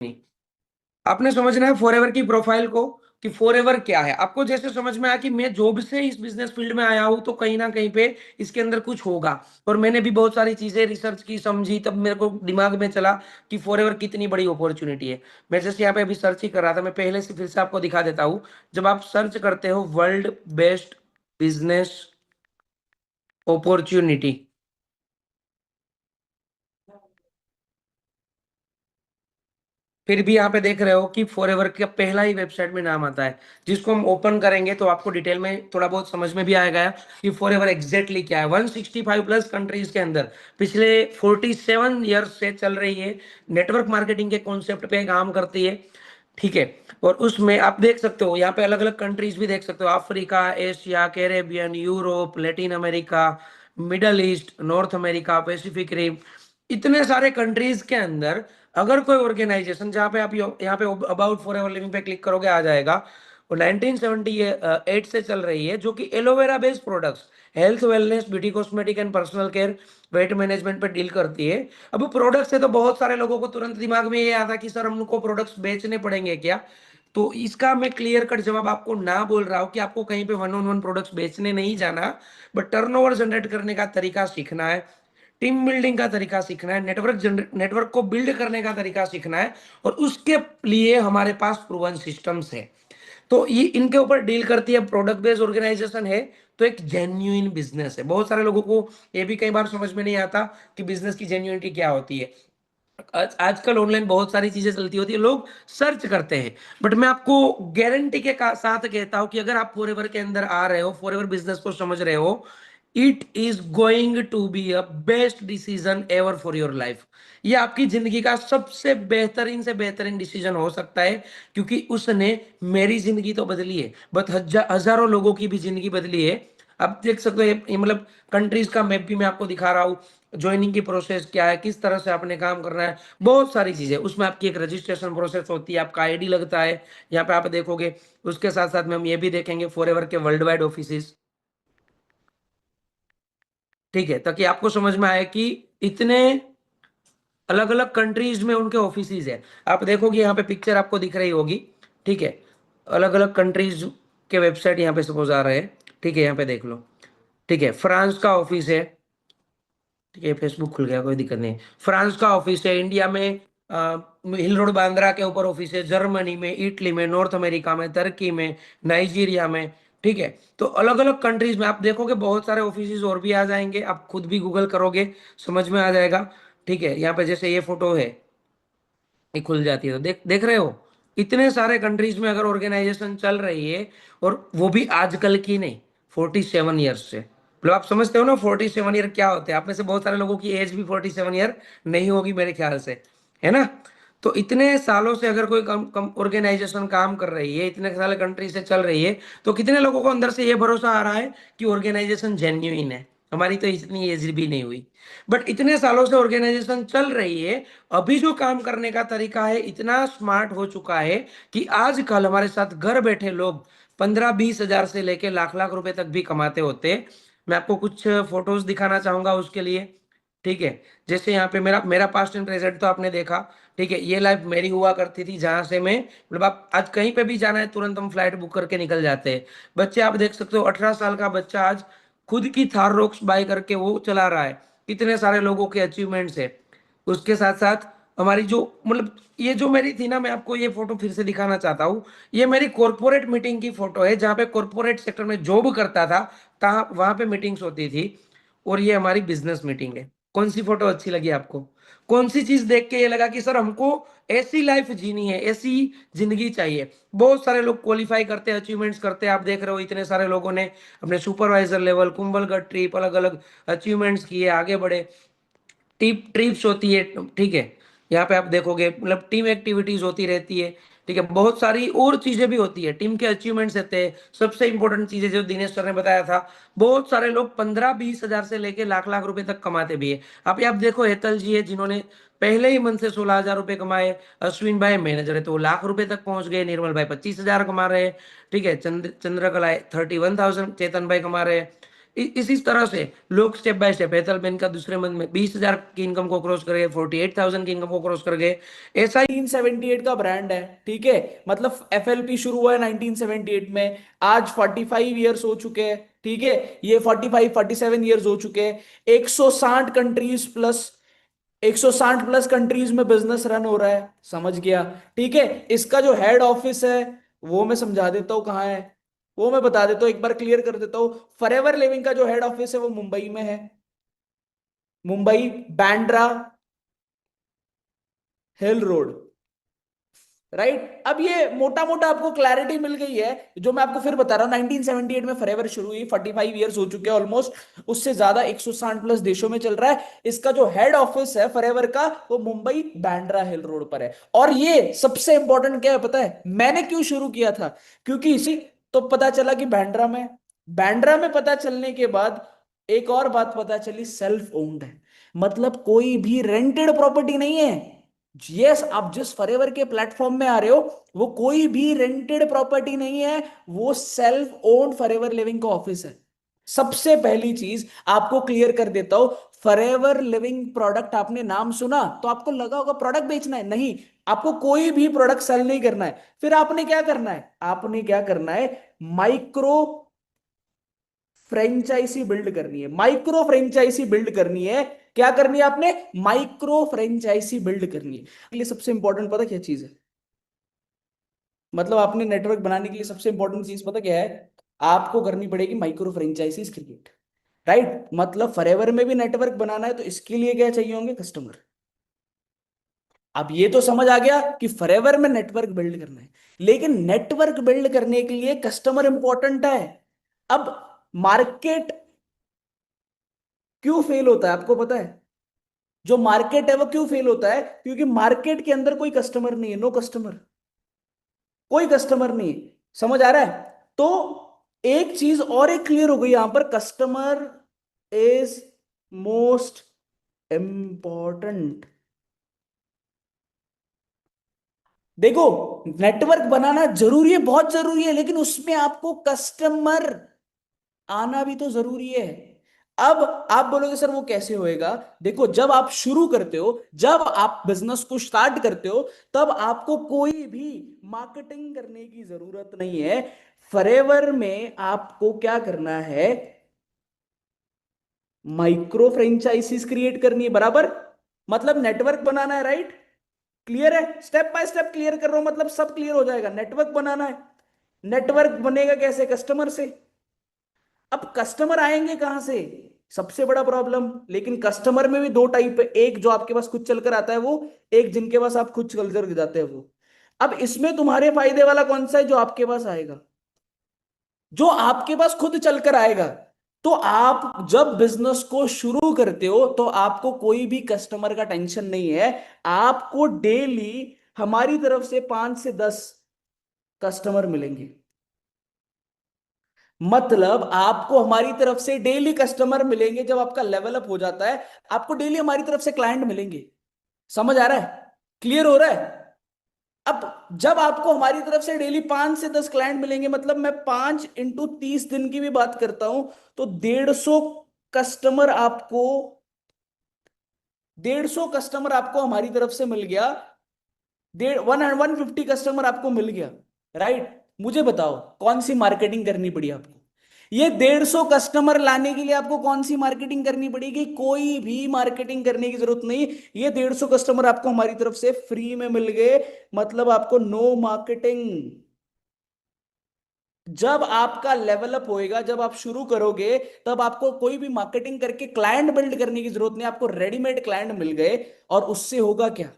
नहीं। आपने समझना है फॉरएवर की प्रोफाइल को कि फॉरएवर क्या है। आपको जैसे समझ में आया कि मैं जॉब से इस बिजनेस फील्ड में आया हूं तो कहीं ना कहीं पे इसके अंदर कुछ होगा। और मैंने भी बहुत सारी चीजें रिसर्च की, समझी, तब मेरे को दिमाग में चला कि फॉरएवर कितनी बड़ी अपॉर्चुनिटी है। मैं जैसे यहाँ पे अभी सर्च ही कर रहा था, मैं पहले से फिर से आपको दिखा देता हूँ। जब आप सर्च करते हो वर्ल्ड बेस्ट बिजनेस अपॉर्चुनिटी, फिर भी यहाँ पे देख रहे हो कि फॉरएवर का पहला ही वेबसाइट में नाम आता है। जिसको हम ओपन करेंगे तो आपको डिटेल में थोड़ा बहुत समझ में भी आएगा कि फॉरएवर एग्जैक्टली क्या है। 165 प्लस कंट्रीज के अंदर पिछले 47 ईयर्स से चल रही है, नेटवर्क मार्केटिंग के कॉन्सेप्ट पे काम करती है। ठीक है। और उसमें आप देख सकते हो यहाँ पे अलग अलग कंट्रीज भी देख सकते हो, Africa, Asia, Caribbean, Europe, Latin America, Middle East, North America, Pacific Rim, इतने सारे कंट्रीज के अंदर अगर कोई ऑर्गेनाइजेशन, जहाँ पे आप यहाँ पे अबाउट फॉर एवर लिविंग पे क्लिक करोगे आ जाएगा। और 1978 से चल रही है, जो कि aloe vera based products, health, wellness, beauty, cosmetic and personal care, weight management पे डील करती है। अब प्रोडक्ट्स है तो बहुत सारे लोगों को तुरंत दिमाग में ये आता कि सर हमको प्रोडक्ट्स बेचने पड़ेंगे क्या। तो इसका मैं क्लियर कट जवाब आपको ना बोल रहा हूँ कि आपको कहीं पे वन ऑन वन प्रोडक्ट्स बेचने नहीं जाना, बट टर्नओवर जनरेट करने का तरीका सीखना है, टीम बिल्डिंग का तरीका सीखना है, नेटवर्क को बिल्ड करने का तरीका सीखना है। और उसके लिए हमारे पास प्रूवन सिस्टम्स है। तो ये इनके ऊपर डील करती है, प्रोडक्ट बेस्ड ऑर्गेनाइजेशन है। तो एक जेन्युइन बिजनेस है। बहुत सारे लोगों को ये भी कई बार समझ में नहीं आता कि बिजनेस की जेन्युइनिटी क्या होती है। आजकल ऑनलाइन बहुत सारी चीजें चलती होती है, लोग सर्च करते हैं। बट मैं आपको गारंटी के साथ कहता हूं कि अगर आप फॉरएवर के अंदर आ रहे हो, फॉरएवर बिजनेस को समझ रहे हो, it is going to be a best decision ever for your life. ये आपकी जिंदगी का सबसे बेहतरीन से बेहतरीन डिसीजन हो सकता है, क्योंकि उसने मेरी जिंदगी तो बदली है, बट हजारों लोगों की भी जिंदगी बदली है। अब देख सकते हो ये मतलब कंट्रीज का मैप भी मैं आपको दिखा रहा हूँ। ज्वाइनिंग की प्रोसेस क्या है, किस तरह से आपने काम करना है, बहुत सारी चीजें उसमें। आपकी एक रजिस्ट्रेशन प्रोसेस होती है, आपका आईडी लगता है, यहाँ पे आप देखोगे। उसके साथ साथ में हम ये भी देखेंगे फॉरएवर के वर्ल्ड वाइड ऑफिस। ठीक है, ताकि आपको समझ में आए कि इतने अलग अलग कंट्रीज में उनके ऑफिसेज है। आप देखोगे यहाँ पे पिक्चर आपको दिख रही होगी। ठीक है, अलग अलग कंट्रीज के वेबसाइट यहाँ पे सपोज आ रहे हैं। ठीक है, यहाँ पे देख लो। ठीक है, फ्रांस का ऑफिस है। ठीक है, फेसबुक खुल गया, कोई दिक्कत नहीं। फ्रांस का ऑफिस है, इंडिया में हिल रोड बांद्रा के ऊपर ऑफिस है, जर्मनी में, इटली में, नॉर्थ अमेरिका में, तुर्की में, नाइजीरिया में। ठीक है। तो अलग अलग कंट्रीज में आप देखोगे बहुत सारे ऑफिस और भी आ जाएंगे, आप खुद भी गूगल करोगे समझ में आ जाएगा। ठीक है, यहाँ पे जैसे ये फोटो है, ये खुल जाती है तो देख देख रहे हो, इतने सारे कंट्रीज में अगर ऑर्गेनाइजेशन चल रही है, और वो भी आजकल की नहीं, 47 ईयर्स से। मतलब आप समझते हो ना 47 ईयर क्या होते हैं। आप में से बहुत सारे लोगों की एज भी 47 ईयर नहीं होगी मेरे ख्याल से, है ना। तो इतने सालों से अगर कोई कम कम ऑर्गेनाइजेशन काम कर रही है, इतने सारे कंट्री से चल रही है, तो कितने लोगों को अंदर से ये भरोसा आ रहा है कि ऑर्गेनाइजेशन जेन्युइन है। हमारी तो इतनी एज भी नहीं हुई, बट इतने सालों से ऑर्गेनाइजेशन चल रही है। अभी जो काम करने का तरीका है इतना स्मार्ट हो चुका है कि आजकल हमारे साथ घर बैठे लोग 15-20 हजार से लेके लाख लाख रुपए तक भी कमाते होते हैं। मैं आपको कुछ फोटोज दिखाना चाहूंगा उसके लिए। ठीक है, जैसे यहाँ पे मेरा मेरा पास्ट एंड प्रेजेंट तो आपने देखा। ठीक है, ये लाइफ मेरी हुआ करती थी, जहां से मैं मतलब आप आज कहीं पे भी जाना है तुरंत हम फ्लाइट बुक करके निकल जाते हैं। बच्चे आप देख सकते हो, 18 साल का बच्चा आज खुद की थार रोक्स बाय करके वो चला रहा है। कितने सारे लोगों के अचीवमेंट्स है। उसके साथ साथ हमारी जो मतलब ये जो मेरी थी ना, मैं आपको ये फोटो फिर से दिखाना चाहता हूँ। ये मेरी कॉर्पोरेट मीटिंग की फोटो है, जहाँ पे कॉर्पोरेट सेक्टर में जॉब करता था, तहाँ वहां पे मीटिंग्स होती थी। और ये हमारी बिजनेस मीटिंग है। कौन सी फोटो अच्छी लगी आपको? कौन सी चीज देख के ये लगा कि सर हमको ऐसी लाइफ जीनी है, ऐसी जिंदगी चाहिए। बहुत सारे लोग क्वालिफाई करते हैं, अचीवमेंट्स करते हैं। आप देख रहे हो इतने सारे लोगों ने अपने सुपरवाइजर लेवल, कुंभलगढ़ ट्रिप, अलग अलग अचीवमेंट्स किए, आगे बढ़े। ट्रिप्स होती है। ठीक है, यहाँ पे आप देखोगे मतलब टीम एक्टिविटीज होती रहती है। ठीक है, बहुत सारी और चीजें भी होती है, टीम के अचीवमेंट्स रहते हैं। सबसे इंपॉर्टेंट चीजें जो दिनेश सर ने बताया था, बहुत सारे लोग 15-20 हजार से लेके लाख लाख रुपए तक कमाते भी है। आप देखो हेतल जी है, जिन्होंने पहले ही मन से 16 हजार रुपए कमाए। अश्विन भाई मैनेजर है तो वो लाख रुपए तक पहुंच गए। निर्मल भाई 25 हजार कमा रहे हैं। ठीक है, चंद्रकला 31,000, चेतन भाई कमा रहे हैं। इसी तरह से लोग step by step, Hetal bank का दूसरे मंथ में 20,000 की इनकम को क्रॉस कर गए, 48,000 की इनकम को क्रॉस कर गए। ऐसा ही 1978 का ब्रांड है, ठीक है। मतलब एफएलपी शुरू हुआ है 1978 में, आज 45 ईयर्स हो चुके हैं, ठीक है। ये 45 47 ईयर्स हो चुके हैं। 160 कंट्रीज प्लस, 160 प्लस कंट्रीज में बिजनेस रन हो रहा है, समझ गया। ठीक है। इसका जो हेड ऑफिस है वो मैं समझा देता हूँ कहाँ है, वो मैं बता देता हूँ, एक बार क्लियर कर देता हूँ। फॉरएवर लिविंग का जो हेड ऑफिस है वो मुंबई में है, मुंबई, बैंड्रा हिल रोड, राइट। अब ये मोटा मोटा आपको क्लैरिटी मिल गई है। जो मैं आपको फिर बता रहा हूँ, 1978 में फॉरएवर शुरू हुई, 45 इयर्स हो चुके हैं ऑलमोस्ट, उससे ज्यादा 160 प्लस देशों में चल रहा है। इसका जो हेड ऑफिस है फॉरएवर का वो मुंबई बैंड्रा हिल रोड पर है। और ये सबसे इंपॉर्टेंट क्या है पता है, मैंने क्यों शुरू किया था, क्योंकि इसी, तो पता चला कि बैंड्रा में पता चलने के बाद एक और बात पता चली, सेल्फ ओन्ड है। मतलब कोई भी रेंटेड प्रॉपर्टी नहीं है। यस, आप जिस फॉरएवर के प्लेटफॉर्म में आ रहे हो वो कोई भी रेंटेड प्रॉपर्टी नहीं है, वो सेल्फ ओन्ड फॉरएवर लिविंग का ऑफिस है। सबसे पहली चीज आपको क्लियर कर देता हूं, फॉरएवर लिविंग प्रोडक्ट आपने नाम सुना तो आपको लगा होगा प्रोडक्ट बेचना है, नहीं। आपको कोई भी प्रोडक्ट सेल नहीं करना है। फिर आपने क्या करना है, आपने क्या करना है, माइक्रो फ्रेंचाइजी बिल्ड करनी है, माइक्रो फ्रेंचाइजी बिल्ड करनी है। क्या करनी है आपने, माइक्रो फ्रेंचाइजी बिल्ड करनी है। के लिए सबसे इंपॉर्टेंट पता क्या चीज है, मतलब आपने नेटवर्क बनाने के लिए सबसे इंपॉर्टेंट चीज पता क्या है, आपको करनी पड़ेगी माइक्रो फ्रेंचाइजीज क्रिएट, राइट। मतलब फॉरएवर में भी नेटवर्क बनाना है तो इसके लिए क्या चाहिए होंगे, कस्टमर। अब ये तो समझ आ गया कि फॉरएवर में नेटवर्क बिल्ड करना है, लेकिन नेटवर्क बिल्ड करने के लिए कस्टमर इंपॉर्टेंट है। अब मार्केट क्यों फेल होता है आपको पता है, जो मार्केट है वो क्यों फेल होता है, क्योंकि मार्केट के अंदर कोई कस्टमर नहीं है, नो कस्टमर, कोई कस्टमर नहीं है। समझ आ रहा है। तो एक चीज और एक क्लियर हो गई यहां पर, कस्टमर इज मोस्ट इंपॉर्टेंट। देखो, नेटवर्क बनाना जरूरी है, बहुत जरूरी है, लेकिन उसमें आपको कस्टमर आना भी तो जरूरी है। अब आप बोलोगे सर वो कैसे होएगा, देखो जब आप शुरू करते हो, जब आप बिजनेस को स्टार्ट करते हो, तब आपको कोई भी मार्केटिंग करने की जरूरत नहीं है। फॉरएवर में आपको क्या करना है, माइक्रो फ्रेंचाइजीज क्रिएट करनी है, बराबर। मतलब नेटवर्क बनाना है, राइट। क्लियर है, स्टेप बाय स्टेप क्लियर कर रहा हूं, मतलब सब क्लियर हो जाएगा। नेटवर्क बनाना है, नेटवर्क बनेगा कैसे, कस्टमर से। अब कस्टमर आएंगे कहां से, सबसे बड़ा प्रॉब्लम। लेकिन कस्टमर में भी दो टाइप है, एक जो आपके पास खुद चलकर आता है वो, एक जिनके पास आप खुद चल कर जाते हैं वो। अब इसमें तुम्हारे फायदे वाला कौन सा है, जो आपके पास आएगा, जो आपके पास खुद चलकर आएगा। तो आप जब बिजनेस को शुरू करते हो तो आपको कोई भी कस्टमर का टेंशन नहीं है। आपको डेली हमारी तरफ से 5 से 10 कस्टमर मिलेंगे। मतलब आपको हमारी तरफ से डेली कस्टमर मिलेंगे, जब आपका लेवल अप हो जाता है आपको डेली हमारी तरफ से क्लाइंट मिलेंगे। समझ आ रहा है, क्लियर हो रहा है। अब जब आपको हमारी तरफ से डेली 5 से 10 क्लाइंट मिलेंगे, मतलब मैं 5 × 30 दिन की भी बात करता हूं, तो 150 कस्टमर आपको, 150 कस्टमर आपको हमारी तरफ से मिल गया, 150 कस्टमर आपको मिल गया, राइट। मुझे बताओ कौन सी मार्केटिंग करनी पड़ी आपको, ये 150 कस्टमर लाने के लिए आपको कौन सी मार्केटिंग करनी पड़ेगी, कोई भी मार्केटिंग करने की जरूरत नहीं। ये 150 कस्टमर आपको हमारी तरफ से फ्री में मिल गए, मतलब आपको नो मार्केटिंग। जब आपका लेवल अप होएगा, जब आप शुरू करोगे, तब आपको कोई भी मार्केटिंग करके क्लाइंट बिल्ड करने की जरूरत नहीं, आपको रेडीमेड क्लाइंट मिल गए। और उससे होगा क्या,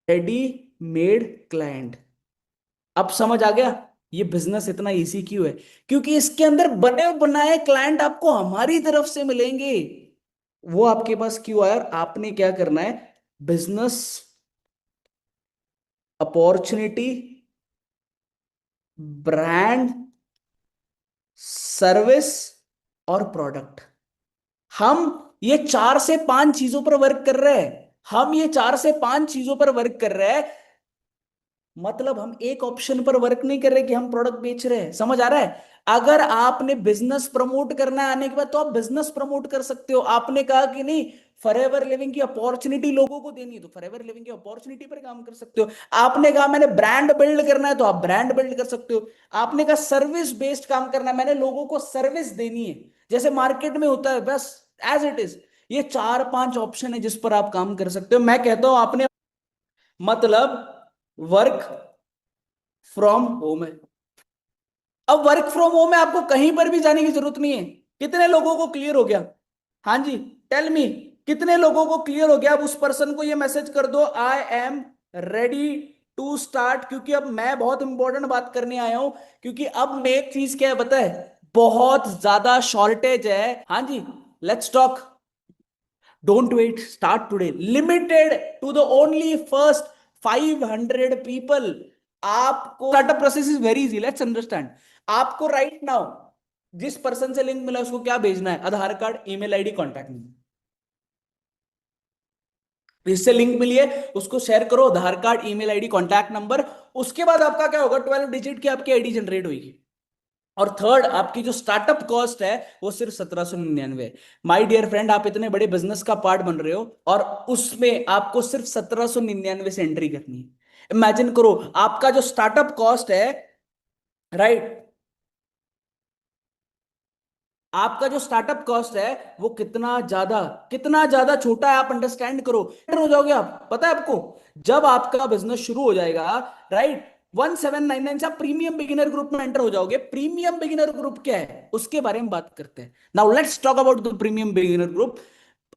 रेडी मेड क्लाइंट। अब समझ आ गया ये बिजनेस इतना इजी क्यों है, क्योंकि इसके अंदर बने बनाए क्लाइंट आपको हमारी तरफ से मिलेंगे। वो आपके पास क्यों आया, और आपने क्या करना है, बिजनेस अपॉर्चुनिटी, ब्रांड, सर्विस और प्रोडक्ट। हम ये 4 से 5 चीजों पर वर्क कर रहे हैं, हम ये 4 से 5 चीजों पर वर्क कर रहे हैं। मतलब हम एक ऑप्शन पर वर्क नहीं कर रहे कि हम प्रोडक्ट बेच रहे हैं, समझ आ रहा है? अगर आपने बिजनेस प्रमोट करना है आने के बाद तो आप बिजनेस प्रमोट कर सकते हो। आपने कहा कि नहीं, फॉरएवर लिविंग की अपॉर्चुनिटी लोगों को देनी है, तो फॉरएवर लिविंग की अपॉर्चुनिटी पर काम कर सकते हो। आपने कहा मैंने ब्रांड बिल्ड करना है, तो आप ब्रांड बिल्ड कर सकते हो। आपने कहा सर्विस बेस्ड काम करना है, मैंने लोगों को सर्विस देनी है जैसे मार्केट में होता है, बस एज इट इज। ये चार पांच ऑप्शन है जिस पर आप काम कर सकते हो। मैं कहता हूं आपने, मतलब वर्क फ्रॉम होम है। अब वर्क फ्रॉम होम है, आपको कहीं पर भी जाने की जरूरत नहीं है। कितने लोगों को क्लियर हो गया? हाँ जी, टेल मी, कितने लोगों को क्लियर हो गया? अब उस पर्सन को ये मैसेज कर दो, I am ready to start, क्योंकि अब मैं बहुत इंपॉर्टेंट बात करने आया हूं। क्योंकि अब मैं एक चीज क्या है पता है, बहुत ज्यादा शॉर्टेज है। हाँ जी, let's talk. Don't wait, start today, limited to the only first 500 people. आपको startup process is very easy, let's understand. आपको राइट नाउ जिस पर्सन से लिंक मिला उसको क्या भेजना है? Aadhaar card, email ID, contact number. जिससे लिंक मिली है उसको शेयर करो, Aadhaar card, email ID, contact number. उसके बाद आपका क्या होगा, 12 डिजिट की आपकी आईडी जनरेट होगी। और थर्ड, आपकी जो स्टार्टअप कॉस्ट है वो सिर्फ 1799 है। माय डियर फ्रेंड, आप इतने बड़े बिजनेस का पार्ट बन रहे हो और उसमें आपको सिर्फ 1799 से एंट्री करनी है। इमेजिन करो, आपका जो स्टार्टअप कॉस्ट है, राइट, आपका जो स्टार्टअप कॉस्ट है वो कितना ज्यादा छोटा है, आप अंडरस्टैंड करो। हो जाओगे आप, पता है आपको, जब आपका बिजनेस शुरू हो जाएगा, राइट, 1799 से आप प्रीमियम बिगिनर ग्रुप में एंटर हो जाओगे। प्रीमियम बिगिनर ग्रुप क्या है उसके बारे में बात करते हैं। Now let's talk about the premium beginner group.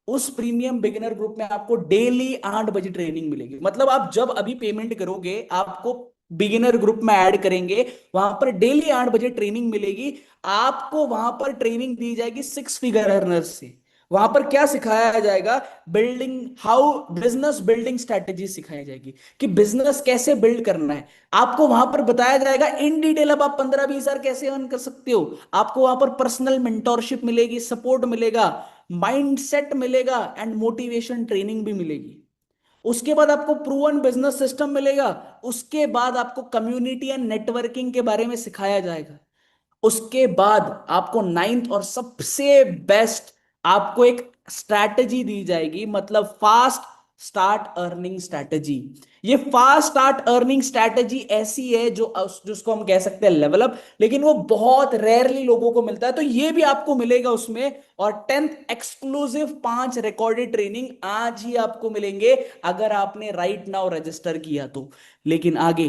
उस प्रीमियम बिगिनर ग्रुप में आपको डेली 8 बजे ट्रेनिंग मिलेगी। मतलब आप जब अभी पेमेंट करोगे, आपको बिगिनर ग्रुप में ऐड करेंगे, वहां पर डेली 8 बजे ट्रेनिंग मिलेगी। आपको वहां पर ट्रेनिंग दी जाएगी 6 फिगर अर्नर्स से। वहां पर क्या सिखाया जाएगा? Building, how business building strategy सिखाई जाएगी कि बिजनेस कैसे बिल्ड करना है। आपको वहां पर बताया जाएगा इन डिटेल, अब आप 15-20 हजार कैसे अर्न कर सकते हो। आपको वहां पर पर्सनल मेंटोरशिप मिलेगी, सपोर्ट मिलेगा, माइंडसेट मिलेगा एंड मोटिवेशन ट्रेनिंग भी मिलेगी। उसके बाद आपको प्रूवन बिजनेस सिस्टम मिलेगा। उसके बाद आपको कम्युनिटी एंड नेटवर्किंग के बारे में सिखाया जाएगा। उसके बाद आपको नाइन्थ और सबसे बेस्ट, आपको एक स्ट्रैटेजी दी जाएगी, मतलब फास्ट स्टार्ट अर्निंग स्ट्रैटेजी। ये फास्ट स्टार्ट अर्निंग स्ट्रैटेजी ऐसी है जो जिसको हम कह सकते हैं लेवल अप, लेकिन वो बहुत रेयरली लोगों को मिलता है, तो ये भी आपको मिलेगा उसमें। और 10th एक्सक्लूसिव 5 रिकॉर्डेड ट्रेनिंग आज ही आपको मिलेंगे अगर आपने राइट नाउ रजिस्टर किया तो। लेकिन आगे